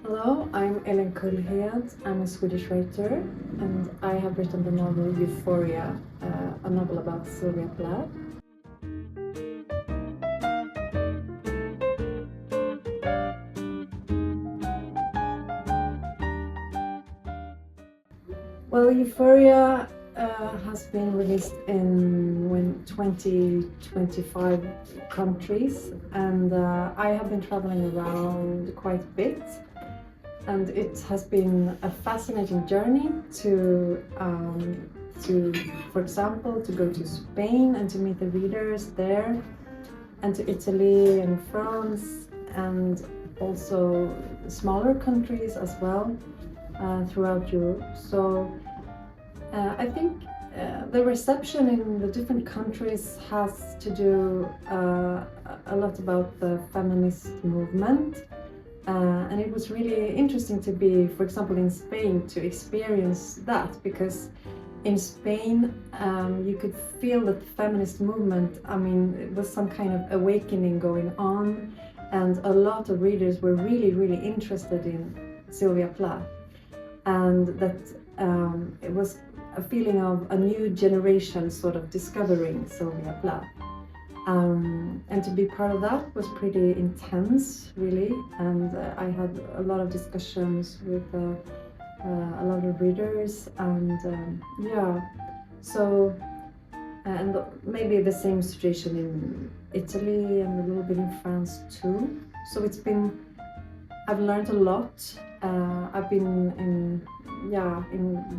Hello, I'm Елин Kulhед. I'm a Swedish writer, and I have written the novel Euforia, a novel about Silvија Plat. Well, Euphoria has been released in 25 countries, and I have been traveling around quite a bit. And it has been a fascinating journey to, for example, to go to Spain and to meet the readers there, and to Italy and France, and also smaller countries as well throughout Europe. So I think the reception in the different countries has to do a lot about the feminist movement. And it was really interesting to be, for example, in Spain, to experience that, because in Spain you could feel that the feminist movement, it was some kind of awakening going on, and a lot of readers were really interested in Silvија Plat, and that it was a feeling of a new generation sort of discovering Silvија Plat. And to be part of that was pretty intense, really, and I had a lot of discussions with a lot of readers, and and maybe the same situation in Italy and a little bit in France too. So I've learned a lot. I've been in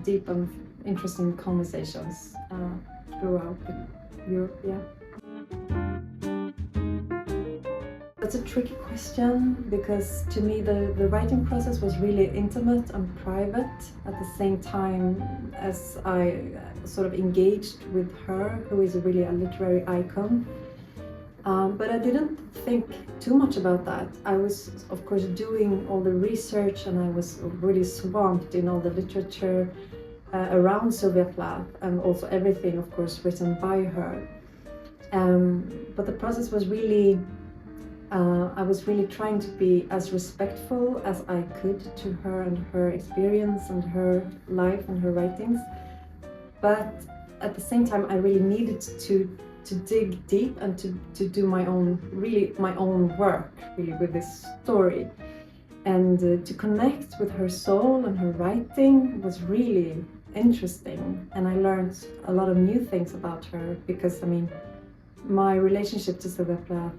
deep and interesting conversations throughout Europe. That's a tricky question, because to me the writing process was really intimate and private at the same time as I sort of engaged with her, who is really a literary icon. But I didn't think too much about that. I was, of course, doing all the research, and I was really swamped in all the literature around Silvија Plat, and also everything, of course, written by her. But the process was really I was really trying to be as respectful as I could to her and her experience and her life and her writings. But at the same time, I really needed to dig deep and to do my own work really with this story. And to connect with her soul and her writing was really interesting. And I learned a lot of new things about her, because my relationship to Silvија Plat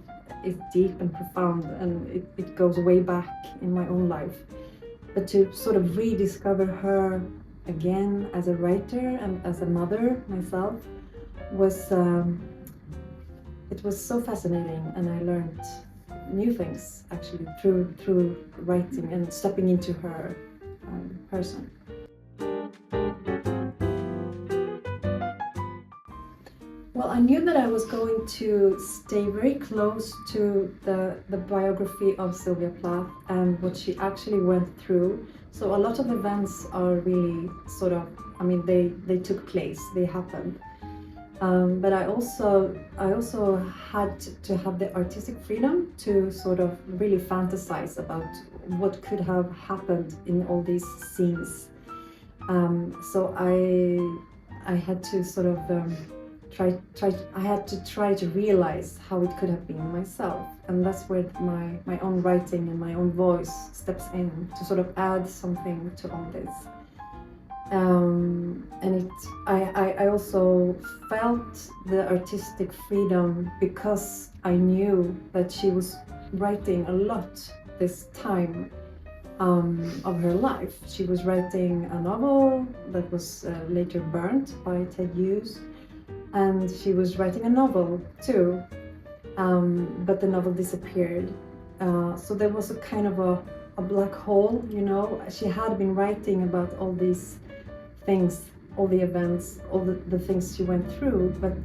is deep and profound, and it goes way back in my own life. But to sort of rediscover her again as a writer and as a mother myself was it was so fascinating, and I learned new things actually through writing and stepping into her person. Well, I knew that I was going to stay very close to the biography of Silvија Plat and what she actually went through. So a lot of events are really sort of, they took place, they happened. But I also had to have the artistic freedom to sort of really fantasize about what could have happened in all these scenes. So I had to sort of I had to try to realize how it could have been myself, and that's where my own writing and my own voice steps in to sort of add something to all this. And I also felt the artistic freedom because I knew that she was writing a lot this time of her life. She was writing a novel that was later burnt by Ted Hughes. And she was writing a novel too, but the novel disappeared. So there was a kind of a black hole, She had been writing about all these things, all the events, all the things she went through, but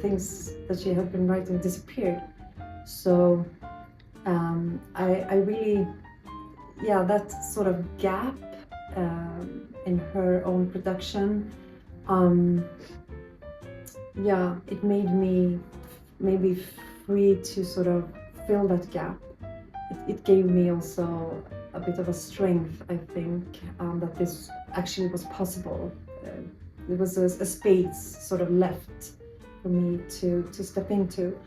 things that she had been writing disappeared. So I really, that sort of gap in her own production, it made me maybe free to sort of fill that gap it gave me also a bit of a strength, I think, that this actually was possible. There was a space sort of left for me to step into.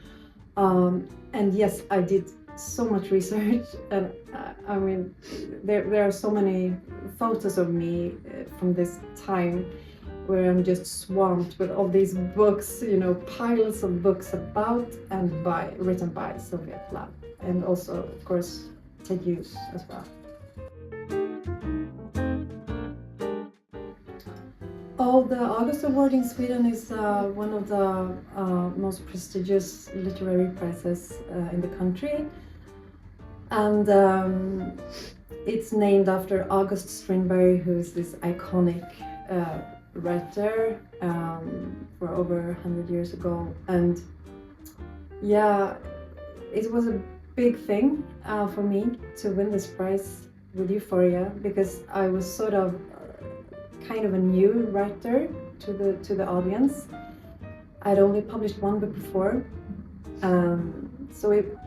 And yes, I did so much research, and I mean, there are so many photos of me from this time where I'm just swamped with all these books, you know, piles of books about and written by Silvија Plat, and also, of course, Ted Hughes as well. Oh, the August Award in Sweden is one of the most prestigious literary prizes in the country, and it's named after August Strindberg, who is this iconic writer for over 100 years ago. And yeah, it was a big thing for me to win this prize with Euphoria, because I was sort of kind of a new writer to the audience. I'd only published one book before, so it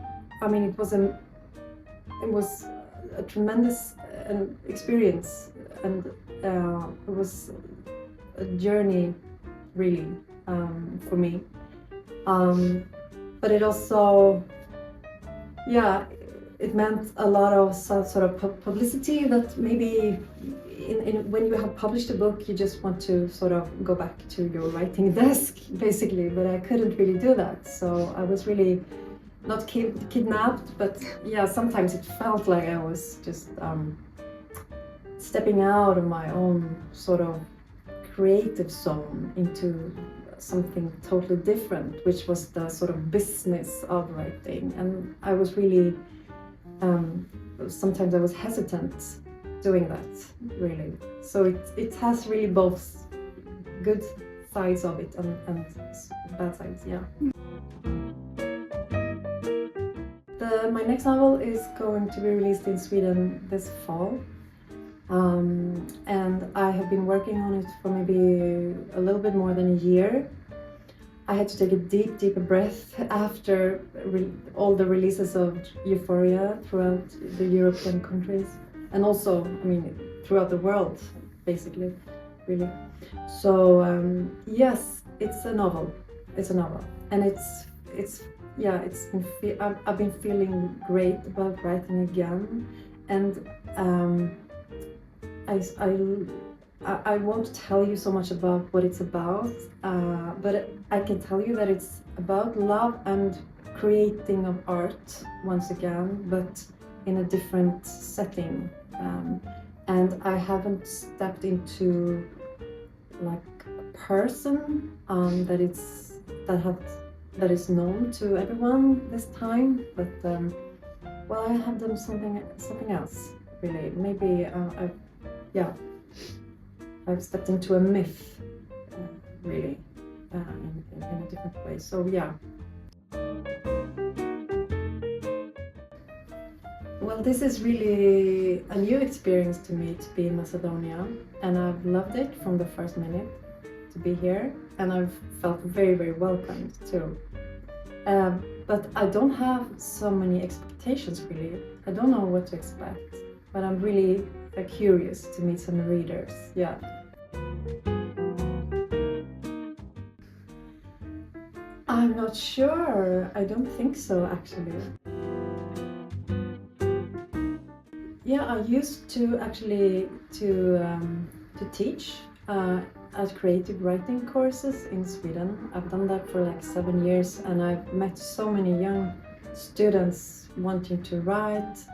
was a tremendous experience, and it was a journey really for me. But it also, yeah, it meant a lot of sort of publicity that maybe when you have published a book, you just want to sort of go back to your writing desk, basically, but I couldn't really do that. So I was really not kidnapped, but yeah, sometimes it felt like I was just stepping out of my own sort of creative zone into something totally different, which was the sort of business of writing. And I was really, sometimes I was hesitant doing that, really. So it has really both good sides of it and bad sides, yeah. My next novel is going to be released in Sweden this fall. And I have been working on it for maybe a little bit more than a year. I had to take a deep breath after all the releases of Euphoria throughout the European countries, and also, I mean, throughout the world, basically, really. So yes, it's a novel. It's a novel, and I've been feeling great about writing again, and I won't tell you so much about what it's about, but I can tell you that it's about love and creating of art once again, but in a different setting. And I haven't stepped into like a person that is known to everyone this time, but well, I have done something else, really. Maybe I've stepped into a myth, really, in a different way. So yeah. Well, this is really a new experience to me to be in Macedonia, and I've loved it from the first minute to be here, and I've felt very welcomed too. But I don't have so many expectations, really. I don't know what to expect, but I'm really curious to meet some readers, yeah. I'm not sure. I don't think so, actually. Yeah, I used to actually to teach at creative writing courses in Sweden. I've done that for like 7 years, and I've met so many young students wanting to write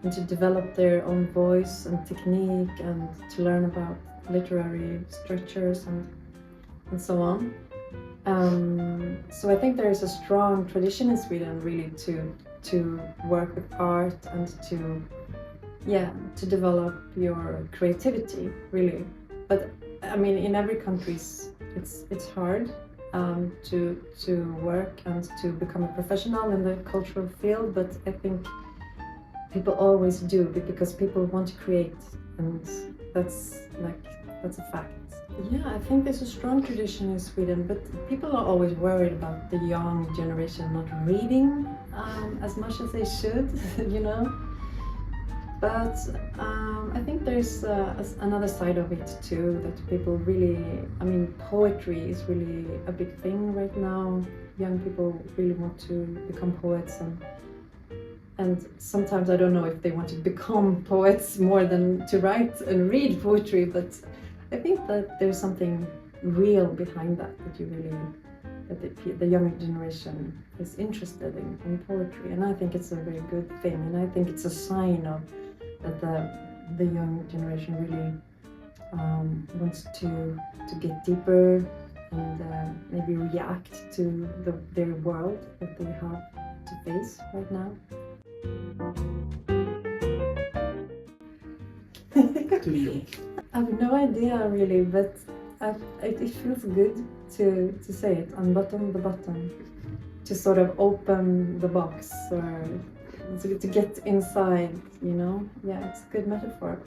and to develop their own voice and technique, and to learn about literary structures and so on. So I think there is a strong tradition in Sweden, really, to work with art and to develop your creativity, really. But I mean, in every country, it's hard to work and to become a professional in the cultural field. But I think people always do, because people want to create, and that's a fact. Yeah, I think there's a strong tradition in Sweden, but people are always worried about the young generation not reading as much as they should, you know. But I think there's another side of it too, that people really, I mean, poetry is really a big thing right now. Young people really want to become poets, and sometimes I don't know if they want to become poets more than to write and read poetry, but I think that there's something real behind that you really, that the younger generation is interested in poetry, and I think it's a very good thing, and I think it's a sign of that the young generation really wants to get deeper and maybe react to their world that they have to face right now. To you? I have no idea really, but it feels good to say it, unbutton the button, to sort of open the box, or to get inside, you know. Yeah, it's a good metaphor.